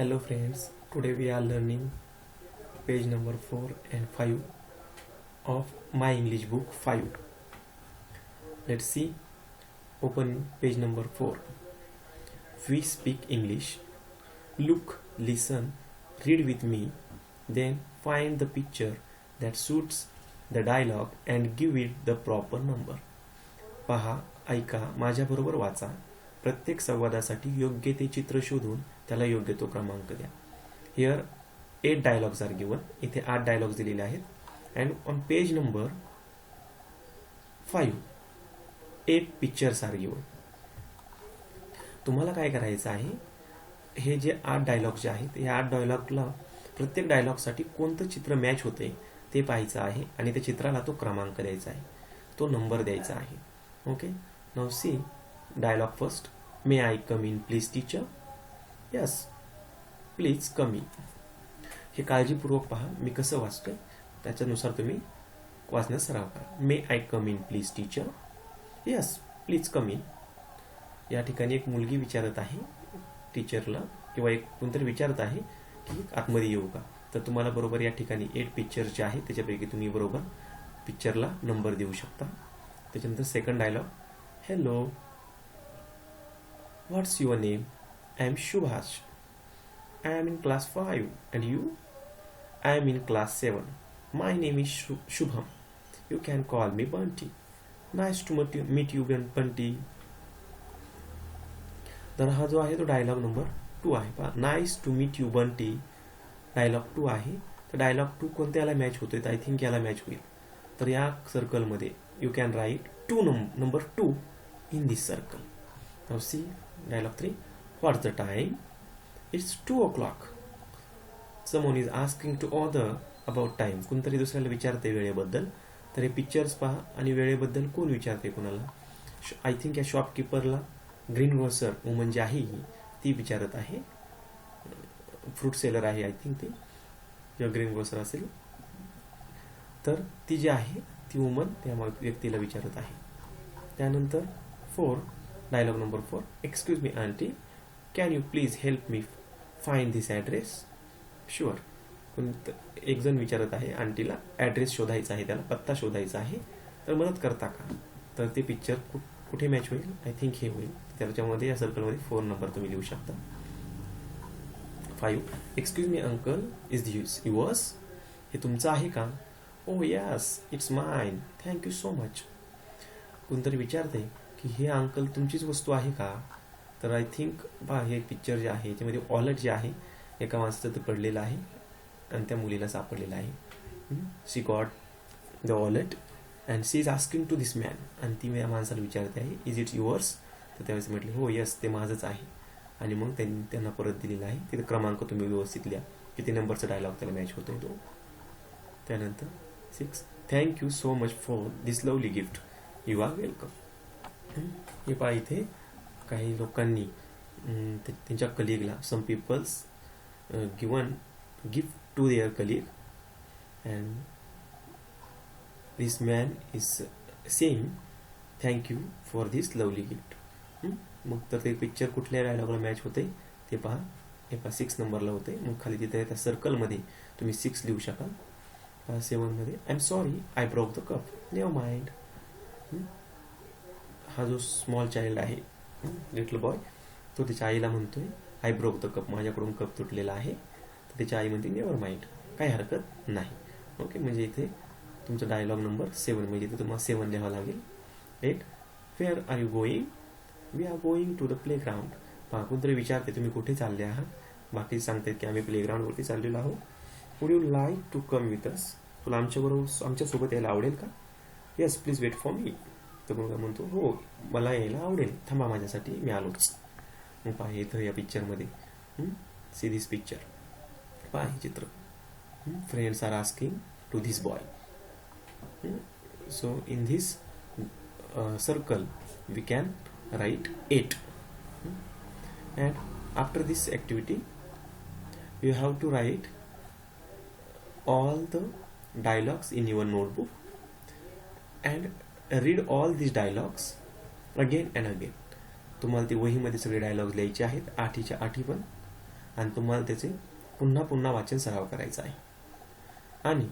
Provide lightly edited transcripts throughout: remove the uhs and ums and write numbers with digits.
Hello friends, today we are learning page number 4 and 5 of my English book 5. Let's see, open page number 4. We speak English. Look, listen, read with me, then find the picture that suits the dialogue and give it the proper number. पहा, ऐका, माझ्याबरोबर वाचा. प्रत्येक संवादासाठी योग्य ते चित्र शोधून त्याला योग्य तो क्रमांक द्या. Here 8 dialogues are given. इथे 8 डायलॉग्स दिलेले आहेत. And on page number 5 8 pictures are given. तुम्हाला काय करायचं आहे, हे जे 8 डायलॉग्स जे आहेत या 8 डायलॉगला प्रत्येक डायलॉगसाठी कोणतं चित्र मॅच होते ते पाहायचं आहे आणि त्या चित्राला तो क्रमांक द्यायचा आहे, तो नंबर द्यायचा आहे. Okay, now see dialogue first. May I come in please teacher. Yes, please come in. हे काळजीपूर्वक पहा, मी कसं वाचतोय त्याच्यानुसार तुम्ही वाचण्यास सराव करा. May I come in please teacher. Yes, please come in. या ठिकाणी एक मुलगी विचारत आहे टीचरला, किंवा एक कोणतरी विचारत आहे की आतमध्ये येऊ का. तर तुम्हाला बरोबर या ठिकाणी 8 पिक्चर जे आहेत त्याच्यापैकी तुम्ही बरोबर पिक्चरला नंबर देऊ शकता. त्याच्यानंतर second dialogue. Hello, what's your name? I am Subhash. I am in class 5 and you? I am in class 7. My name is Shubham. You can call me Bunty. Nice to meet you Bunty. तर हा जो आहे तो डायलॉग नंबर 2 आहे. पहा, nice to meet you Bunty dialogue 2 आहे. तर dialogue 2 कोणत्याला मॅच होतोय? आय थिंक याला मॅच होईल. तर या सर्कलमध्ये you can write number 2 in this circle. Now see dialogue 3. What's the time? It's 2 o'clock. Someone is asking to order about time. कोणतरी दुसऱ्याला विचारते वेळेबद्दल. तर हे पिक्चर्स पहा आणि वेळेबद्दल कोण विचारते कोणाला? आय थिंक या शॉपकीपरला ग्रीन ग्रोसर वुमन जी आहे ती विचारत आहे. फ्रूट सेलर आहे आय थिंक ती, किंवा ग्रीन ग्रोसर असेल. तर ती जी आहे ती वुमन त्या व्यक्तीला विचारत आहे. त्यानंतर 4 dialogue number 4. Excuse me aunty, can you please help me find this address? Sure. एक जण विचारत आहे आंटीला, ॲड्रेस शोधायचा आहे, त्याला पत्ता शोधायचा आहे, तर मदत करता का? तर ते पिक्चर कुठे मॅच होईल? आय थिंक हे होईल. त्याच्यामध्ये या सर्कलमध्ये 4 नंबर तुम्ही लिहू शकता. 5. Excuse me uncle, is this yours? हे तुमचं आहे का? ओ yes, it's mine. Thank you so much. कोणतरी विचारते की हे अंकल तुमचीच वस्तू आहे का? तर आय थिंक पहा, हे पिक्चर जे आहे त्यामध्ये वॉलेट जे आहे एका माणसाचं ते पडलेलं आहे आणि त्या मुलीला सापडलेलं आहे. She got the wallet and she is asking to this man. आणि ती या माणसाला विचारते आहे, इज इट युअर्स? तर त्यावेळेस म्हटले हो यस, ते माझंच आहे. आणि मग त्यांनी त्यांना परत दिलेला आहे. तिथे क्रमांक तुम्ही व्यवस्थित लिहा, किती नंबरचा डायलॉग त्याला मॅच होतोय तो. त्यानंतर 6. Thank you so much for this lovely gift. You are welcome. हे पहा, इथे काही लोकांनी त्यांच्या कलिगला, some peoples given gift to their colleague and this man is saying thank you for this lovely gift. मग तर ते पिक्चर कुठल्या डायलॉगला मॅच होते ते पहा. हे पहा 6 नंबरला होते. मग खाली तिथे त्या सर्कलमध्ये तुम्ही 6 लिहू शकाल. 7 मध्ये I am sorry I broke the cup. Never mind. हा जो स्मॉल चाइल्ड आहे, लिटल बॉय, तो त्याच्या आईला म्हणतोय आय ब्रोक द कप, माझ्याकडून कप तुटलेला आहे. तर त्याची आई म्हणते नेव्हर माइंड, काही हरकत नाही. ओके, म्हणजे इथे तुमचा डायलॉग नंबर 7, म्हणजे इथे तुम्हाला 7 लिहावं लागेल. 8. Where are you going? We are going to the playground. पहा, कोणतरी विचारते तुम्ही कुठे चालले आहात. बाकी सांगतात की आम्ही प्ले ग्राउंडवरती चाललेलो आहोत. Would you like to come with us? तुला आमच्यासोबत यायला आवडेल का? Yes, please wait for me. तर मुलगा म्हणतो हो, मला यायला आवडेल, थांबा माझ्यासाठी, मी आलोच. मग पहा इथं या पिक्चरमध्ये सी दिस पिक्चर. पहा हे चित्र. Friends are asking to this boy. So in this circle we can write 8. And after this activity you have to write all the dialogues in your notebook and read all these dialogues again and again. तुम्हाला ती वहीमध्ये सगळे dialogues लिहायचे आहेत, 8च्या 8 पण. आणि तुम्हाला त्याचे पुन्हा पुन्हा वाचन सराव करायचा आहे. आणि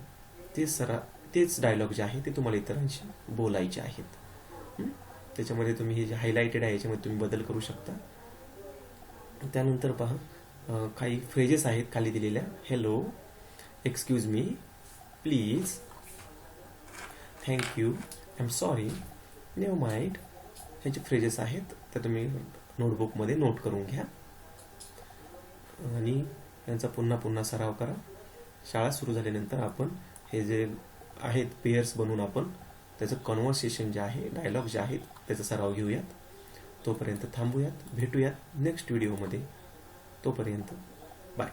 तेच डायलॉग जे आहे ते तुम्हाला इतरांशी बोलायचे आहेत. त्याच्यामध्ये तुम्ही हे जे हायलाइटेड आहे याच्यामध्ये तुम्ही बदल करू शकता. त्यानंतर पहा काही फ्रेजेस आहेत खाली दिलेल्या. Hello, excuse me, please, thank you, I am sorry, never mind, ह्याचे फ्रेजेस आहेत. तर तुम्ही नोटबुकमध्ये नोट करून घ्या आणि यांचा पुन्हा पुन्हा सराव करा. शाळा सुरू झाल्यानंतर आपण हे जे आहेत पेयर्स बनवून आपण त्याचं कन्व्हर्सेशन जे आहे, डायलॉग जे आहेत त्याचा सराव घेऊयात. तोपर्यंत थांबूयात, भेटूयात नेक्स्ट व्हिडिओमध्ये. तोपर्यंत बाय.